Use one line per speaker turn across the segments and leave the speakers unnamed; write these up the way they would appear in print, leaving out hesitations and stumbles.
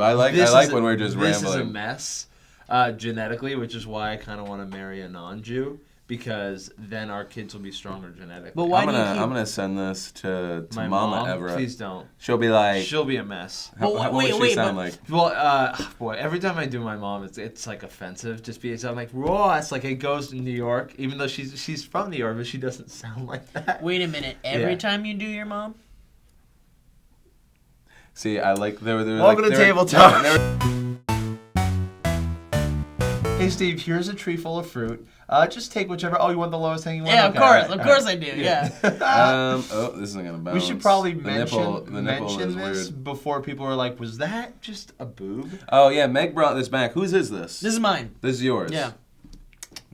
I like when we're just rambling.
This is a mess genetically, which is why I kind of want to marry a non-Jew. Because then our kids will be stronger genetically.
But why
I'm gonna send this to
my
Mama
mom?
Everett.
Please don't.
She'll be like.
She'll be a mess.
What would she sound like?
Well, boy, every time I do my mom, it's like offensive. Just because I'm like Ross, like it goes in New York, even though she's from New York, but she doesn't sound like that.
Wait a minute. Every time you do your mom?
See, I like
Welcome to Table Talk. Hey Steve, here's a tree full of fruit. Just take whichever. Oh, you want the lowest hanging one?
Yeah,
okay,
of course I do. Yeah.
This isn't gonna bounce.
We should probably
mention
mention this
weird.
before people are like, was that just a boob?
Oh yeah, Meg brought this back. Whose is this?
This is mine.
This is yours.
Yeah.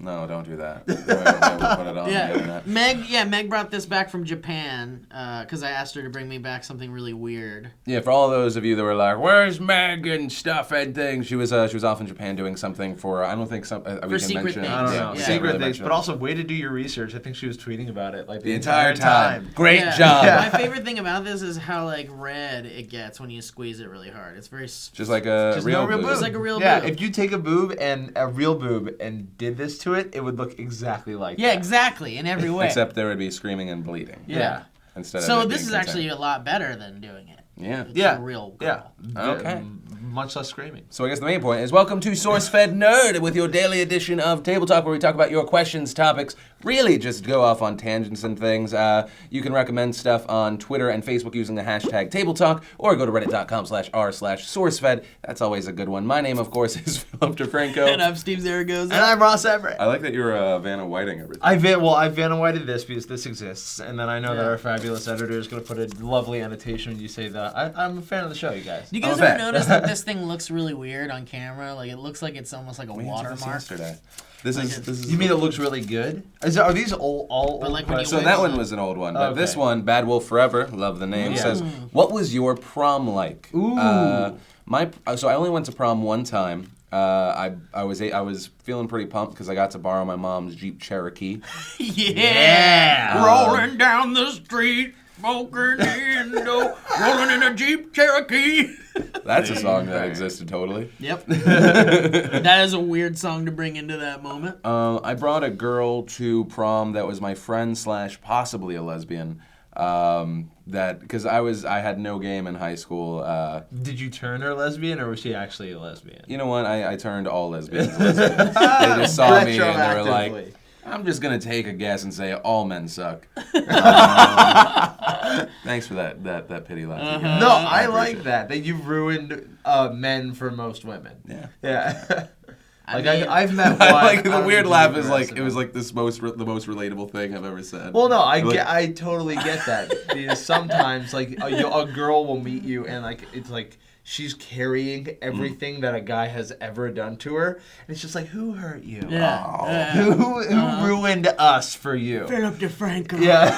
No, don't do that. We'll put it on the internet.
Meg brought this back from Japan because I asked her to bring me back something really weird.
Yeah, for all those of you that were like, "Where's Meg and stuff and things?" She was off in Japan doing something for I don't think some we can
secret
mention
things.
it.
I don't know.
Yeah.
Secret
really
things,
mention
but
it.
also way to do your research. I think she was tweeting about it like
the entire time. Great
Yeah.
job.
My favorite thing about this is how like red it gets when you squeeze it really hard. It's very
Just like a real boob.
Just like a real
Yeah,
boob.
if you take a boob and a real boob and did this to it, it would look exactly like that.
Yeah, exactly, in every way.
Except there would be screaming and bleeding.
Yeah.
Instead
So
of
this is actually a lot better than doing it.
Yeah.
It's a real girl.
Yeah.
Okay.
Much less screaming.
So I guess the main point is welcome to SourceFedNerd with your daily edition of Table Talk where we talk about your questions, topics, really just go off on tangents and things. You can recommend stuff on Twitter and Facebook using the hashtag Table Talk or go to reddit.com/r/SourceFed. That's always a good one. My name, of course, is Philip DeFranco.
And I'm Steve Zaragoza.
And I'm Ross Everett.
I like that you're Vanna Whiting everything.
I Vanna Whited this because this exists, and then I know that our fabulous editor is going to put a lovely annotation when you say that. I'm a fan of the show, you guys.
Do you guys ever notice that this thing looks really weird on camera? Like it looks like it's almost like a watermark.
Yesterday. This is.
You mean it looks really good? Are these all old
like when you
So that one was an old one, but this one, Bad Wolf Forever, love the name, says, "What was your prom like?"
Ooh.
So I only went to prom one time. I was feeling pretty pumped because I got to borrow my mom's Jeep Cherokee.
Yeah. Rolling down the street, smoking Indo, rolling in a Jeep Cherokee.
That's a song that existed totally.
Yep. That is a weird song to bring into that moment.
I brought a girl to prom that was my friend / possibly a lesbian. That because I had no game in high school.
Did you turn her lesbian, or was she actually a lesbian?
You know what? I turned all lesbians lesbians. They just saw me and they were like, I'm just going to take a guess and say all men suck. Thanks for that pity laugh.
No, I like that you've ruined men for most women. Yeah. I've met one.
Like the weird laugh is like it was like the most relatable thing I've ever said.
Well, no, I totally get that because sometimes like a girl will meet you and like it's like she's carrying everything that a guy has ever done to her, and it's just like, who hurt you?
Yeah.
Who ruined us for you?
Philip DeFranco.
Yeah.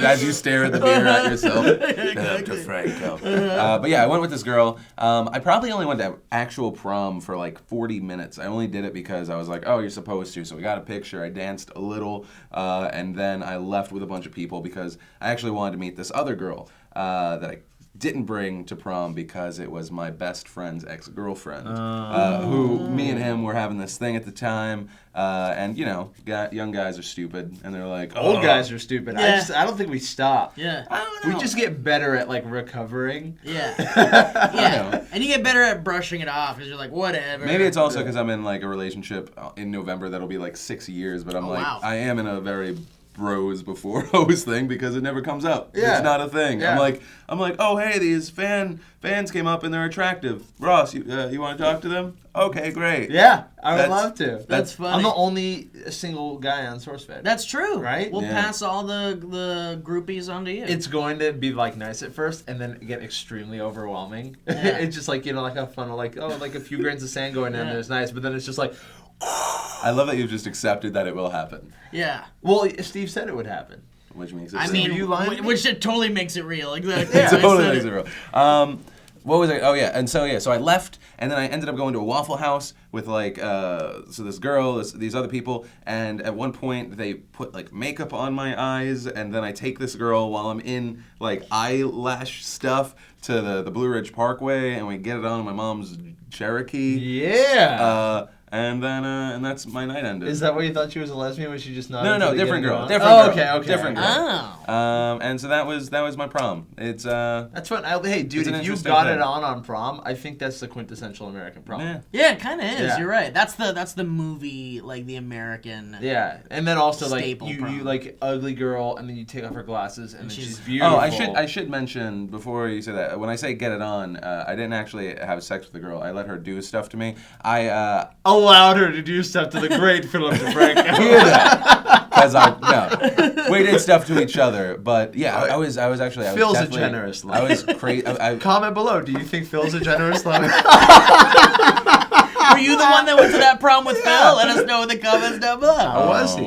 As you stare at the mirror at yourself. Philip DeFranco. But yeah, I went with this girl. I probably only went to actual prom for like 40 minutes. I only did it because I was like, oh, you're supposed to. So we got a picture. I danced a little, and then I left with a bunch of people because I actually wanted to meet this other girl that I didn't bring to prom because it was my best friend's ex-girlfriend, who me and him were having this thing at the time, and you know, young guys are stupid, and they're like,
old guys are stupid.
Yeah.
I don't think we stop.
Yeah.
I don't know. We just get better at like recovering.
Yeah. Yeah. And you get better at brushing it off because you're like, whatever.
Maybe it's also because I'm in like a relationship in November that'll be like 6 years, but I'm I am in a very bros before hoes thing because it never comes up.
Yeah.
It's not a thing.
Yeah.
I'm like, oh hey, these fans came up and they're attractive. Ross, you want to talk to them? Okay, great.
Yeah, I would love to.
That's funny.
I'm the only single guy on SourceFed.
That's true.
Right?
We'll pass all the groupies onto you.
It's going to be like nice at first and then get extremely overwhelming.
Yeah.
It's just like, you know, like a funnel, like, oh, like a few grains of sand going in there is nice, but then it's just like,
I love that you've just accepted that it will happen.
Yeah.
well, Steve said it would happen.
Which means
I mean,
you lying to me?
which it totally makes it real. Exactly.
it totally makes it real. What was it? Oh yeah, and so I left, and then I ended up going to a Waffle House with like so this girl, these other people, and at one point they put like makeup on my eyes, and then I take this girl while I'm in like eyelash stuff to the Blue Ridge Parkway, and we get it on my mom's Cherokee.
Yeah.
And then and that's my night ended.
Is that why you thought she was a lesbian? Was she just not?
No, different girl.
Okay.
Different girl.
Oh.
And so that was my prom. It's
That's fun. Hey, dude, if you got it on prom, I think that's the quintessential American prom.
Yeah, it kind of is.
Yeah.
You're right. That's the movie, like the American.
Yeah, and then also like
Staple
you
prom.
like ugly girl, and then you take off her glasses, and then she's beautiful.
Oh, I should mention before you say that, when I say get it on, I didn't actually have sex with the girl. I let her do stuff to me. I
allowed her to do stuff to the great Philip DeFranco.
hear that because we did stuff to each other. But yeah, I was actually.
Phil's a
definitely-
generous
I was crazy.
Comment below. Do you think Phil's a generous lover?
Were you the one that went to that prom with Phil? Let us know in the comments down below.
How was he?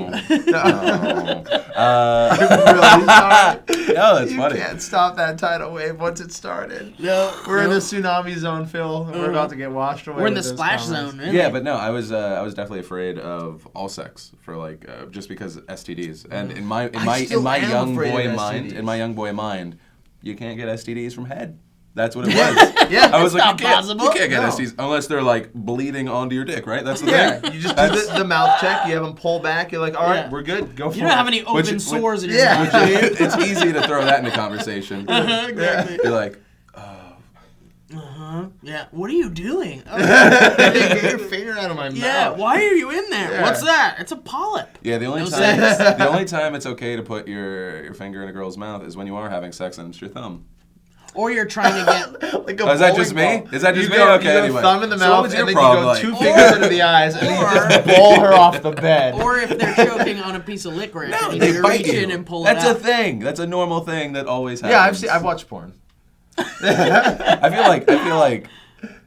I'm
really sorry.
No, that's
You
funny.
can't stop that tidal wave once it started.
No,
We're in the tsunami zone, Phil. We're about to get washed away.
We're in the
with those
splash
comments.
zone. Really.
Yeah, but no, I was definitely afraid of all sex for like just because STDs. And in my
still am
young
afraid
boy
of
mind,
STDs.
in my young boy mind, you can't get STDs from head. That's what it was.
Yeah,
I was
it's
like,
not
you can't
possible.
get
No.
STDs unless they're like bleeding onto your dick, right? That's the
Yeah,
thing.
you just do the mouth check. You have them pull back. You're like, all right,
Yeah.
we're good. Go for it.
You don't have any open sores in your
yeah.
mouth, do you?
It's easy to throw that into conversation.
Exactly.
You're like,
Yeah. What are you doing? Oh,
Get your finger out of my
yeah.
mouth.
Why are you in there?
Yeah.
What's that? It's a polyp.
yeah. The only
No
time
sex.
the only time it's okay to put your finger in a girl's mouth is when you are having sex and it's your thumb.
Or you're trying to get.
Like a
Oh, is that
bowling
just me?
ball.
Is that just
You
me?
go-
Okay,
you go
anyway.
thumb in the
So what
mouth,
was
and
your
then
problem
you go
like?
2 fingers into the eyes, and then you
Or-
just bowl her off the bed.
Or if they're choking on a piece of licorice,
No,
and
they
you
bite
reach
you.
in and pull
That's
it
a
out.
thing. That's a normal thing that always happens.
Yeah, I've watched porn.
I feel like.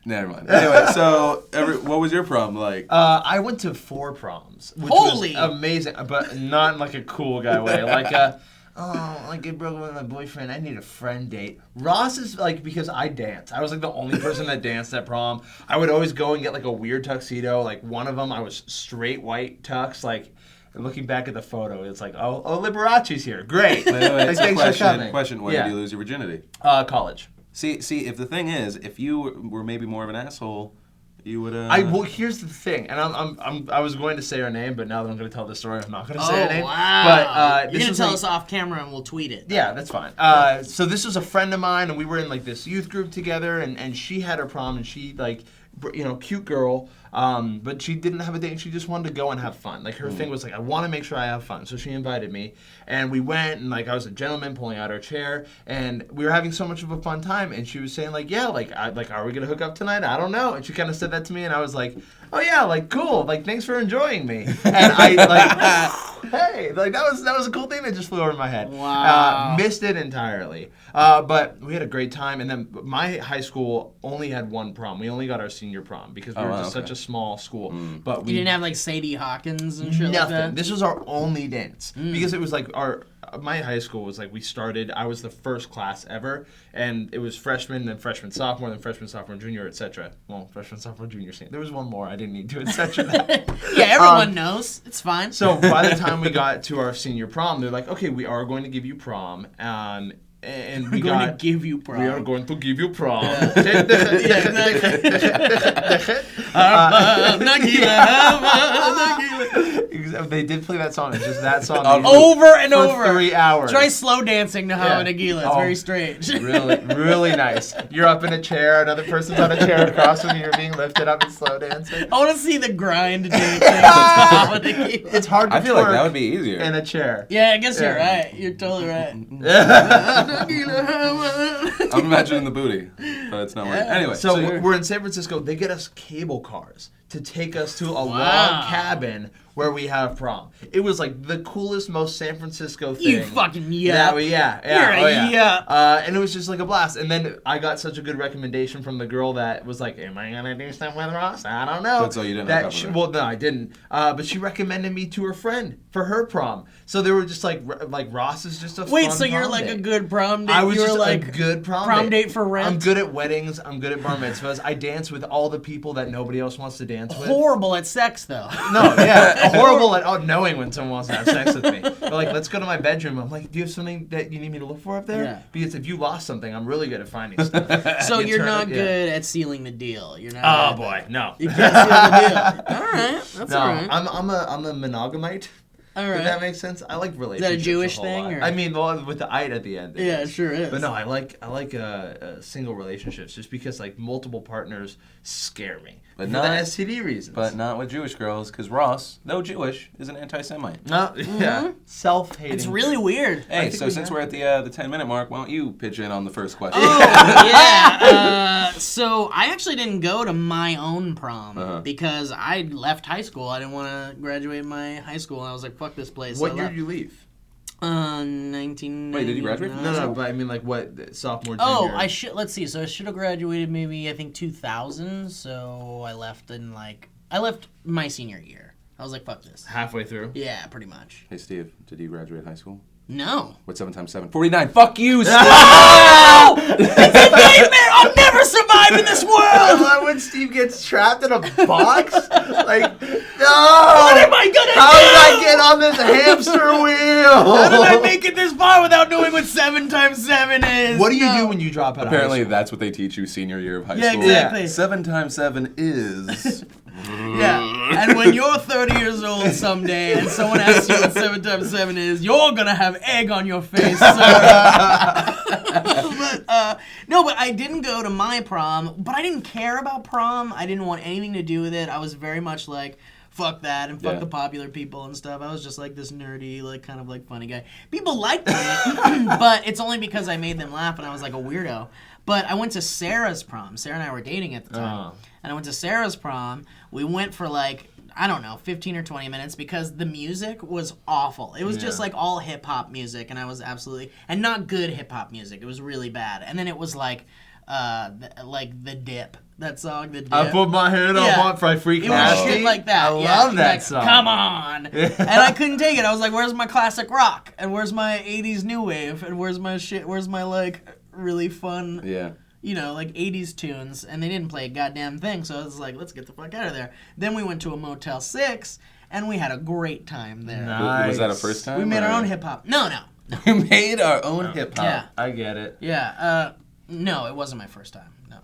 Never mind. Anyway, so what was your prom like?
I went to 4 proms, which
Holy!
was amazing, but not in like a cool guy way. Like like I broke up with my boyfriend. I need a friend date. Ross is like, because I dance. I was like the only person that danced at prom. I would always go and get like a weird tuxedo. Like one of them, I was straight white tux. Like looking back at the photo, it's like, oh, Liberace's here. Great.
Wait,
Like, thanks for coming.
question. When
Yeah.
did you lose your virginity?
College.
See, if the thing is, if you were maybe more of an asshole, you would.
Well, here's the thing, and I was going to say her name, but now that I'm going to tell the story, I'm not going to say her
Oh
name.
wow!
But
You're
this
gonna
was
tell
like-
us off camera and we'll tweet it.
Yeah, that's fine. So this was a friend of mine, and we were in like this youth group together, and she had her prom, and she like, cute girl, but she didn't have a date. She just wanted to go and have fun. Like her thing was like, I want to make sure I have fun. So she invited me, and we went, and like I was a gentleman pulling out her chair, and we were having so much of a fun time. And she was saying like, yeah, are we gonna hook up tonight? I don't know. And she kind of said that to me, and I was like, oh yeah, like cool, like thanks for enjoying me. And I like, hey, like that was a cool thing that just flew over my head.
Wow.
Missed it entirely. But we had a great time, and then my high school only had 1 prom. We only got our senior prom because we were just such a small school. But we
You didn't have like Sadie Hawkins and shit
nothing.
like that.
This was our only dance because it was like my high school was like I was the first class ever, and it was freshman, then freshman, sophomore, then freshman, sophomore, junior, etc. Well, freshman, sophomore, junior, senior. There was one more. I didn't need to etc. that.
Yeah, everyone knows. It's fine.
So by the time we got to our senior prom, they're like, okay, we are going to give you prom. And
We're going to give you prom.
We are going to give you prom. They did play that song. It's just that song.
Over and
for
over.
3 hours.
Try slow dancing to Hava
Yeah.
Nagila. It's
Oh.
very strange.
Really, really nice. You're up in a chair. Another person's on a chair across from you. You're being lifted up and slow dancing.
I want to see the grind dancing to Hava Nagila.
It's hard to
I feel like that
twerk
would be easier.
in a chair.
Yeah, I guess you're
Yeah.
right. You're totally right.
I'm imagining the booty, but it's not working. Anyway,
So
you're-
we're in San Francisco. They get us cable cars to take us to a log cabin where we have prom. It was like the coolest, most San Francisco thing.
You fucking yeah.
And it was just like a blast. And then I got such a good recommendation from the girl that was like, "Am I gonna do stuff with Ross? I don't know."
That's all you didn't hook up with her.
Well, no, I didn't. But she recommended me to her friend for her prom. So they were just like Ross is just a
Wait,
fun
so you're
prom
like
date.
a good prom date?
I was
You're
just
like
a good
prom date for rent?
I'm good at weddings. I'm good at bar mitzvahs. I dance with all the people that nobody else wants to dance with.
horrible at sex though.
No, yeah, horrible at knowing when someone wants to have sex with me. They're like, let's go to my bedroom. I'm like, do you have something that you need me to look for up there?
Yeah.
Because if you lost something, I'm really good at finding stuff.
So
You
you're
turn
not
up- yeah.
good at sealing the deal. You're not.
Oh
good at
boy, no.
that. You can't seal the deal. All right, that's
No,
all right.
I'm a monogamite.
All
If that
right.
makes sense. I like relationships.
Jewish
whole
thing,
lot.
or-
I mean, well, with the "ite" at the end.
Yeah, it sure is.
But no, I like single relationships just because like multiple partners scare me.
But
for
not-
the STD reasons.
But not with Jewish girls, because Ross, though Jewish, is an anti-Semite.
no, yeah, self-hating.
It's really weird.
Hey,
think
so
we
since
have-
we're at the 10-minute mark, why don't you pitch in on the first question?
Oh, yeah. So I actually didn't go to my own prom because I left high school. I didn't want to graduate my high school. And I was like, fuck this place.
What
So I
year
left.
did you leave?
1999.
Wait, did you graduate from
No, but I mean like what sophomore, junior?
Oh, let's see. So I should have graduated maybe, I think, 2000. So I left my senior year. I was like, fuck this.
halfway through.
Yeah, pretty much.
Hey, Steve, did you graduate high school?
No.
What's 7 times 7? 49. Fuck you, Steve!
Nightmare! I'll never survive in this
I
world!
love when Steve gets trapped in a box. Like, no!
What am I gonna
How
do?
did I get on this hamster wheel?
How did I make it this far without knowing what 7 times 7 is?
What do you do when you drop out
Apparently,
of high
that's what they teach you senior year of high
Yeah,
school.
exactly.
7 times 7 is...
Yeah, and when you're 30 years old someday and someone asks you what 7 times 7 is, you're gonna have egg on your face, sir. But I didn't go to my prom, but I didn't care about prom. I didn't want anything to do with it. I was very much like, fuck that and fuck
Yeah.
the popular people and stuff. I was just like this nerdy, like kind of like funny guy. People liked me, but it's only because I made them laugh and I was like a weirdo. But I went to Sarah's prom. Sarah and I were dating at the time. And I went to Sarah's prom. We went for like, I don't know, 15 or 20 minutes because the music was awful. It was just like all hip hop music, and I was absolutely, and not good hip hop music. It was really bad. And then it was like The Dip. That song, The Dip.
I put my head
Yeah.
on for freak
It was
nasty.
shit like that.
I
Yeah.
love that
Like,
song.
Come on. And I couldn't take it. I was like, where's my classic rock? And where's my 80s new wave? And where's my shit? Where's my like really fun,
Yeah.
you know, like 80s tunes? And they didn't play a goddamn thing. So I was like, let's get the fuck out of there. Then we went to a Motel 6 and we had a great time there.
Nice.
Was that a first time?
We made our
or-
own hip hop. No.
We made our own hip hop.
Yeah.
I get it.
Yeah. No, it wasn't my first time. No.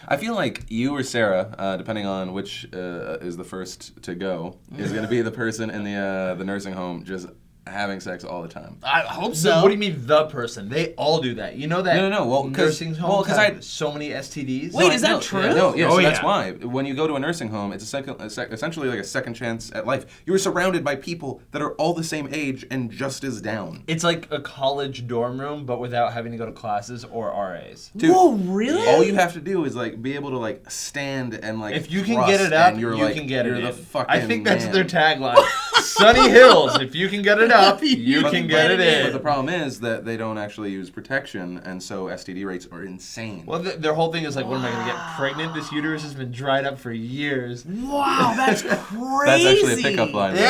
I feel like you or Sarah, depending on which is the first to go, is going to be the person in the nursing home just having sex all the time.
I hope
So,
so.
what do you mean the person? They all do that. You know that
No. Well, 'cause-
nursing
well,
homes
'cause
have
I-
so many STDs.
Wait,
No,
is that
no,
true?
No, yeah,
Oh,
so that's
yeah.
why. When you go to a nursing home, it's essentially like a second chance at life. You're surrounded by people that are all the same age and just as down.
It's like a college dorm room, but without having to go to classes or RAs.
Dude,
Whoa, really?
all you have to do is like be able to like stand and like
If you can
thrust,
get it up,
and you're
you
like,
can get
you're
it
the
in.
fucking
I think that's
man.
their tagline. Sunny Hills, if you can get it up, you
But-
can get it
But
in.
the problem is that they don't actually use protection, and so STD rates are insane.
Well, their whole thing is like, when am I going to get pregnant? This uterus has been dried up for years.
Wow, that's crazy.
That's actually a pickup line.
Guys,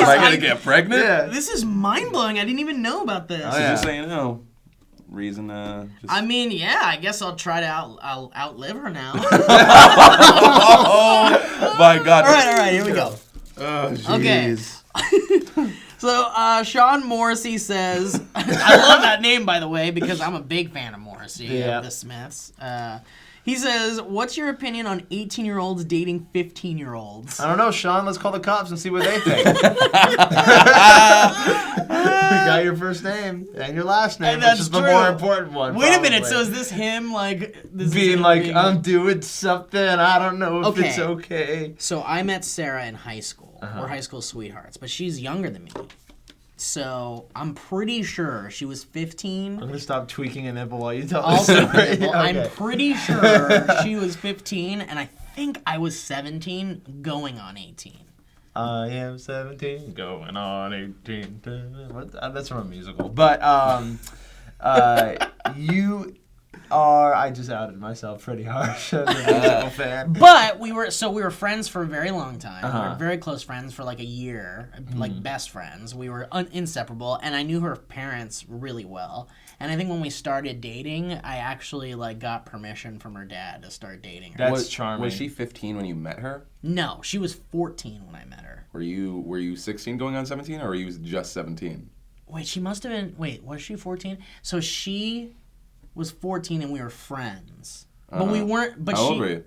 Am I gonna get pregnant?
Yeah.
This is mind blowing. I didn't even know about this.
Oh,
So
yeah.
just so you know, reason just.
I mean, yeah, I guess I'll try to I'll outlive her now.
Oh my God!
all right, here we go.
Oh,
Okay.
jeez.
So, Sean Morrissey says, I love that name, by the way, because I'm a big fan of Morrissey,
Yeah.
of the Smiths. He says, what's your opinion on 18-year-olds dating 15-year-olds?
I don't know, Sean. Let's call the cops and see what they think. We got your first name and your last name,
And
which
that's
is the
true.
more important one.
Wait a minute,
probably.
so is this him, like... This is
being
him
like,
being-
I'm doing something, I don't know if
Okay.
it's okay.
So I met Sarah in high school.
Uh-huh.
We're high school sweethearts, but she's younger than me. So I'm pretty sure she was 15.
I'm gonna stop tweaking a nipple while you tell
Also,
the story.
I'm
Okay.
pretty sure she was 15, and I think I was 17 going on 18.
I am 17, going on 18. That's from a musical. But you are. I just outed myself pretty harsh as a musical fan.
But we were friends for a very long time. We
Uh-huh.
were very close friends for like a year, like best friends. We were inseparable, and I knew her parents really well. And I think when we started dating, I actually like got permission from her dad to start dating her.
That's charming.
Was she 15 when you met her?
No, she was 14 when I met her.
Were you 16 going on 17, or were you just 17?
Wait, she must have been. Wait, was she 14? So she was 14 and we were friends. But we weren't. But
How
she.
old were you?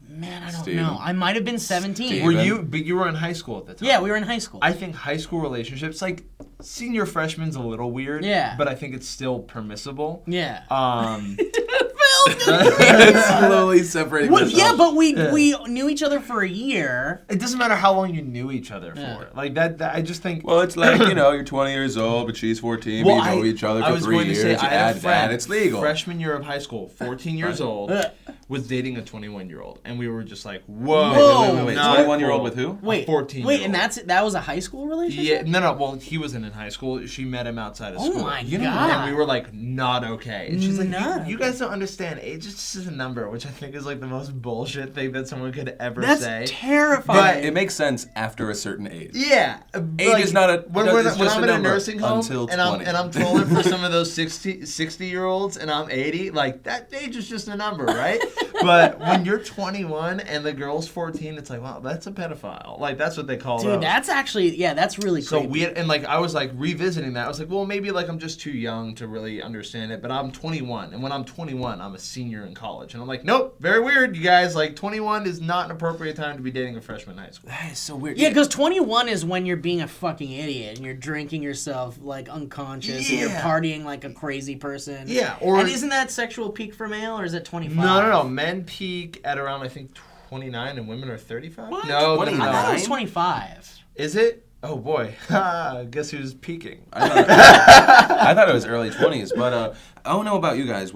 Man, I don't
Steven.
know. I might have been 17.
Steven.
But you were in high school at the time.
Yeah, we were in high school.
I think high school relationships, like senior freshman's a little weird.
Yeah.
But I think it's still permissible.
Yeah.
It's slowly separating
Well,
myself.
yeah, but we knew each other for a year.
It doesn't matter how long you knew each other for.
Yeah.
Like that I just think.
Well, it's like, you're 20 years old, but she's 14, but you know each other
I
for
was
3
going to
years.
say,
You
I had
add
a friend,
that, it's legal.
freshman year of high school, 14 years old, was dating a 21-year-old, and we were just like,
Whoa.
whoa,
Wait,
not
21-year-old
cool.
with who?
Wait,
14-year-old.
Wait, and that was a high school relationship?
Yeah, no. Well, he wasn't in high school. She met him outside of
Oh
school.
my
And
God.
we were like, not okay. And she's like,
Not
you guys don't understand. Age is just a number, which I think is like the most bullshit thing that someone could ever
That's
say.
terrifying.
It makes sense after a certain age.
Yeah,
Age is not a-
when
it's
when
just
I'm
a
in a
number
nursing home
until
and
20.
I'm trolling for some of those 60-year-olds and I'm 80, like that age is just a number, right? But when you're 21 and the girl's 14, it's like, wow, that's a pedophile. Like that's what they call
Dude,
those.
that's actually, that's really
So
creepy.
weird, and like I was like revisiting that. I was like, well, maybe like I'm just too young to really understand it. But I'm 21, and when I'm 21, I'm a senior in college, and I'm like, nope, very weird, you guys. Like 21 is not an appropriate time to be dating a freshman in high school.
That is so weird.
Yeah, because 21 is when you're being a fucking idiot and you're drinking yourself like unconscious and you're
Yeah.
partying like a crazy person.
Yeah, or-
and isn't that sexual peak for male or is it 25?
No. Men peak at around I think 29, and women are 35.
What?
No,
29?
I thought it
no.
was 25.
Is it? Oh boy, guess who's peaking?
I thought it was early 20s, but I don't know about you guys.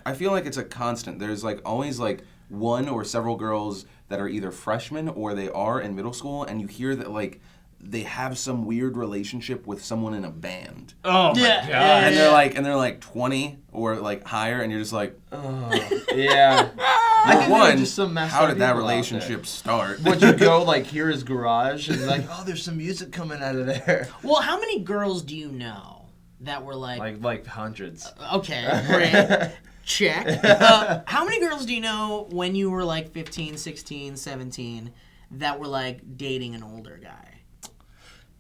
I feel like it's a constant. There's like always like one or several girls that are either freshmen or they are in middle school, and you hear that like they have some weird relationship with someone in a band.
Oh my
Yeah,
god.
yeah,
And they're like 20 or like higher, and you're just like,
Yeah. I think there are
one,
just some messed
how
up
did that
people out there.
relationship start?
Would you go like hear his garage and like, oh, there's some music coming out of there?
Well, how many girls do you know that were
Like hundreds.
okay, great, check. How many girls do you know when you were like 15, 16, 17 that were like dating an older guy?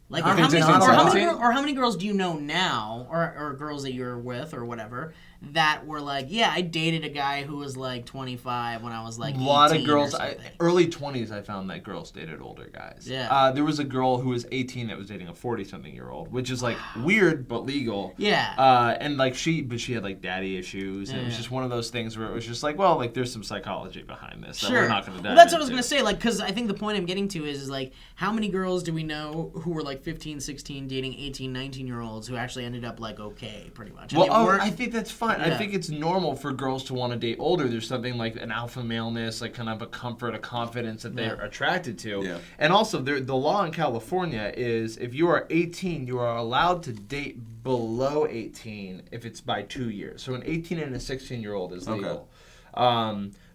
Like, or
15, 16,
how many girls do you know now, or girls that you're with, or whatever, that were like, yeah, I dated a guy who was like 25 when I was like 18
A lot of girls,
or something.
early 20s, I found that girls dated older guys.
Yeah.
There was a girl who was 18 that was dating a 40-something-year-old, which is like weird but legal.
Yeah.
And like she had like daddy issues, and it was just one of those things where it was just like, well, like there's some psychology behind this that we're not going to dive
Well, that's what I was
into.
going to say, like, because I think the point I'm getting to is like, how many girls do we know who were like 15, 16 dating 18, 19-year-olds who actually ended up like okay, pretty much? And
Well,
they weren't-
I think that's fine. I
Yeah.
think it's normal for girls to want to date older. There's something like an alpha maleness, like kind of a comfort, a confidence that they're attracted to.
Yeah.
And also, the law in California is if you are 18, you are allowed to date below 18 if it's by 2 years. So an 18 and a 16-year-old is legal.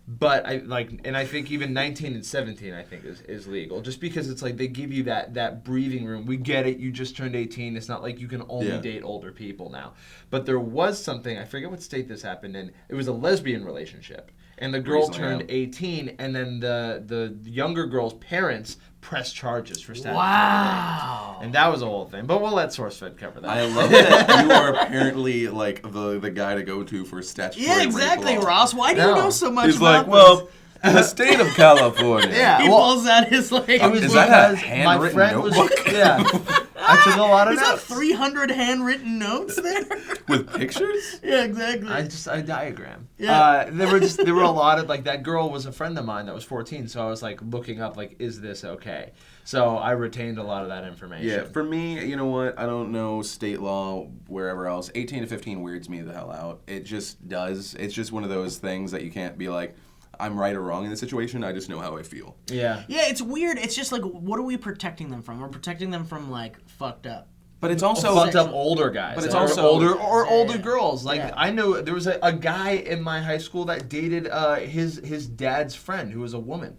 But I think even 19 and 17 I think is legal, just because it's like they give you that breathing room. We get it, you just turned 18. It's not like you can only date older people now. But there was something, I forget what state this happened in. It was a lesbian relationship, and the girl
Recently,
turned 18, and then the younger girl's parents pressed charges for statutory
Wow.
rape. And that was a whole thing. But we'll let SourceFed cover that.
I love that you are apparently like the guy to go to for statutory
yeah,
rape
exactly,
law.
Ross. Why do you
No.
know so much
He's
about
like, well, in the state of California.
Yeah.
He
well,
pulls out his like.
it was
Is that a
because my
handwritten
friend was
notebook?
yeah. I took a lot of
Is that
notes.
300 handwritten notes there?
With pictures?
Yeah, exactly.
I diagram.
Yeah.
There were a lot of like that girl was a friend of mine that was 14, so I was like looking up like, is this okay? So I retained a lot of that information.
Yeah, for me, you know what? I don't know state law wherever else. 18 to 15 weirds me the hell out. It just does. It's just one of those things that you can't be like, I'm right or wrong in the situation. I just know how I feel.
Yeah.
Yeah, it's weird. It's just like, what are we protecting them from? We're protecting them from like fucked up.
But it's also
Fucked up older guys.
But it's
or
also-
older girls. Like
Yeah.
I know there was a guy in my high school that dated his dad's friend who was a woman.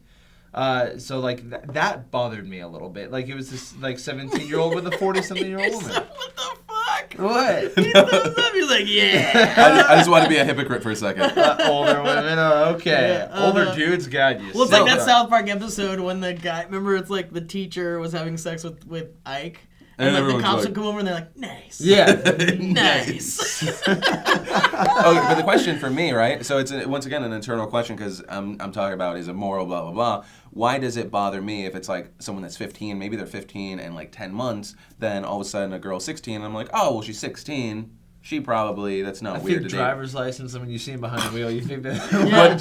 So like that bothered me a little bit. Like it was this like 17-year-old with a 40-something-year-old woman.
What the fuck?
What?
He thumbs up, he's like, yeah.
I just want to be a hypocrite for a second.
Older women, okay.
Yeah,
Older dudes, God, you
Well, it's like
suck.
that South Park episode when the guy, remember it's like the teacher was having sex with Ike. And like the
everyone's
cops
like-
would come over and they're like, nice.
Yeah.
Nice.
Oh, but the question for me, right? So it's once again an internal question because I'm talking about is it moral, blah blah blah. Why does it bother me if it's like someone that's 15, maybe they're 15 and like 10 months, then all of a sudden a girl's 16, and I'm like, oh well, she's 16. She probably that's not
I
weird
think
to
driver's license, and when you see him behind the wheel, you think that.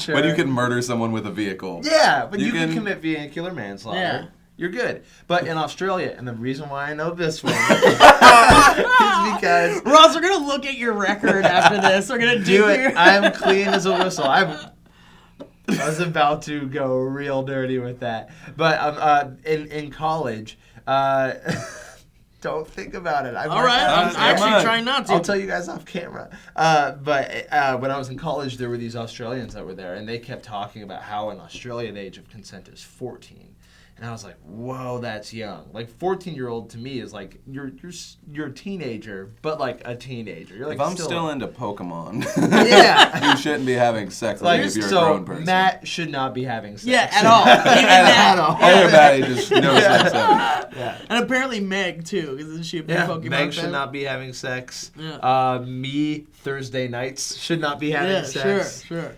Yeah.
But you can murder someone with a vehicle.
Yeah, but
You
you can
can-
commit vehicular manslaughter.
Yeah.
You're good. But in Australia, and the reason why I know this one is because
Ross, we're going to look at your record after this. We're going to
do it.
your...
I'm clean as a whistle. I was about to go real dirty with that. But in college, don't think about it.
All right, I'm
Come
actually
on.
trying not to.
I'll tell you guys off camera. But when I was in college, there were these Australians that were there, and they kept talking about how in Australia the age of consent is 14. And I was like, whoa, that's young. Like 14-year-old to me is like you're a teenager, but like a teenager. You're like
If I'm still into Pokemon,
yeah.
you shouldn't be having sex with
Like
me if you're a
so,
grown person.
Matt should not be having sex.
Yeah, at all. Even that.
All about it, just no sex ever.
Yeah.
And apparently Meg, too, because isn't she a big
Yeah,
Pokemon
Meg
fan?
should not be having sex.
Yeah.
Me Thursday nights should not be having
Yeah,
sex.
sure.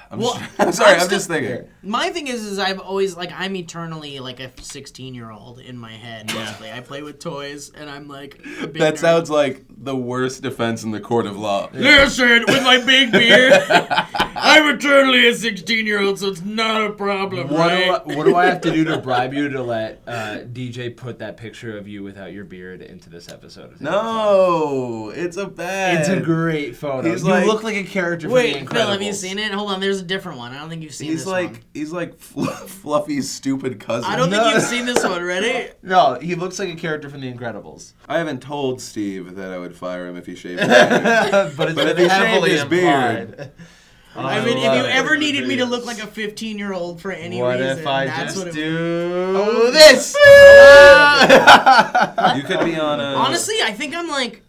I'm,
Well,
I'm sorry,
I'm
I'm just thinking.
My thing is I've always, like, I'm eternally, like, a 16-year-old in my head, basically. I play with toys, and I'm, like, a big
That
nerd.
sounds like the worst defense in the court of law.
Listen, with my big beard, I'm eternally a 16-year-old, so it's not a problem, right?
What do I have to do to bribe you to let DJ put that picture of you without your beard into this episode?
No, it's a bad.
It's a great photo.
He's
You
like-
look like a character from The
Wait,
Incredibles.
Phil, have you seen it? Hold on, there's a different one. I don't think you've seen
He's
this
like
one.
he's like Fluffy's stupid cousin.
I don't
No.
think you've seen this one. Ready?
No, he looks like a character from The Incredibles.
I haven't told Steve that I would fire him if he shaved his beard.
But it's
But if
been
he shaved
heavily
his beard-
implied.
I mean, if
love
you
it.
ever needed me to look like a 15-year-old for any
What
reason,
if I
that's
just
what it
do this?
You could be on a.
Honestly, I think I'm like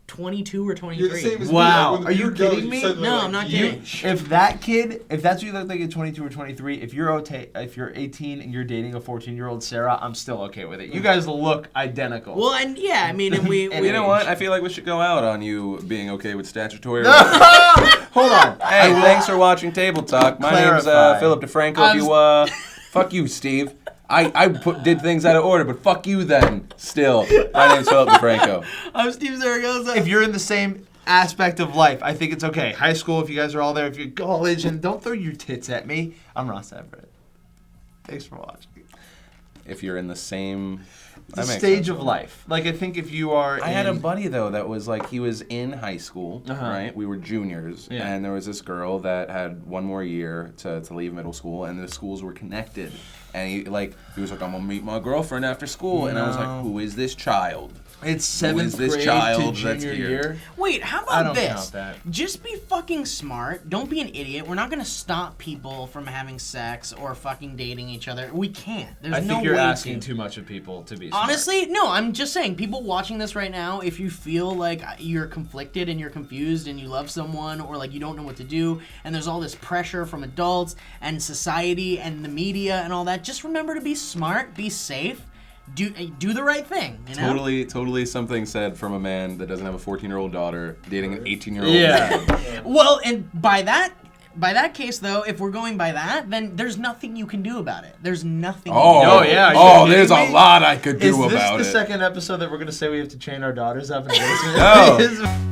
22 or 23.
You're the same as
Wow.
me. Like, when
Are
the
you
beard goes,
kidding me?
suddenly,
No,
like,
I'm not
you-
kidding.
If that kid, if that's what you look like at 22 or 23, if you're 18 and you're dating a 14-year-old Sarah, I'm still okay with it. You guys look identical.
Well, and yeah, I mean, and we
And
You know what? I feel like we should go out on you being okay with statutory.
Hold on.
Hey, thanks for watching Table Talk. My name's
clarify.
Philip DeFranco. If you fuck you, Steve. I did things out of order, but fuck you then. Still, my name's Philip DeFranco.
I'm Steve Zaragoza.
If you're in the same aspect of life, I think it's okay. High school, if you guys are all there, if you're college, and don't throw your tits at me. I'm Ross Everett. Thanks for watching.
If you're in the same
The
that makes
stage
sense.
of life. Like, I think if you are
I had a buddy though that was like he was in high school,
Uh-huh.
right? We were juniors,
Yeah.
and there was this girl that had one more year to leave middle school, and the schools were connected. And he was like, I'm gonna meet my girlfriend after school, and I was
No.
like, who is this child?
It's
Who is
7th
this
grade
child
to
that's
junior
here?
year.
Wait, how
I
about
don't
this?
count that.
Just be fucking smart. Don't be an idiot. We're not gonna stop people from having sex or fucking dating each other. We can't. There's
I
no
think you're
way
asking
to.
too much of people to be smart.
Honestly, no, I'm just saying, people watching this right now, if you feel like you're conflicted and you're confused and you love someone or like you don't know what to do and there's all this pressure from adults and society and the media and all that, just remember to be smart, be safe, do the right thing, you know?
Totally something said from a man that doesn't have a 14-year-old daughter dating an 18-year-old
Yeah.
man.
Well, and by that case, though, if we're going by that, then there's nothing you can do about it. There's nothing. you can do.
Oh, yeah, are you
Oh,
kidding
there's a
me?
lot I could do
Is this
about
the
it.
second episode that we're going to say we have to chain our daughters up in the basement?
No.
Is-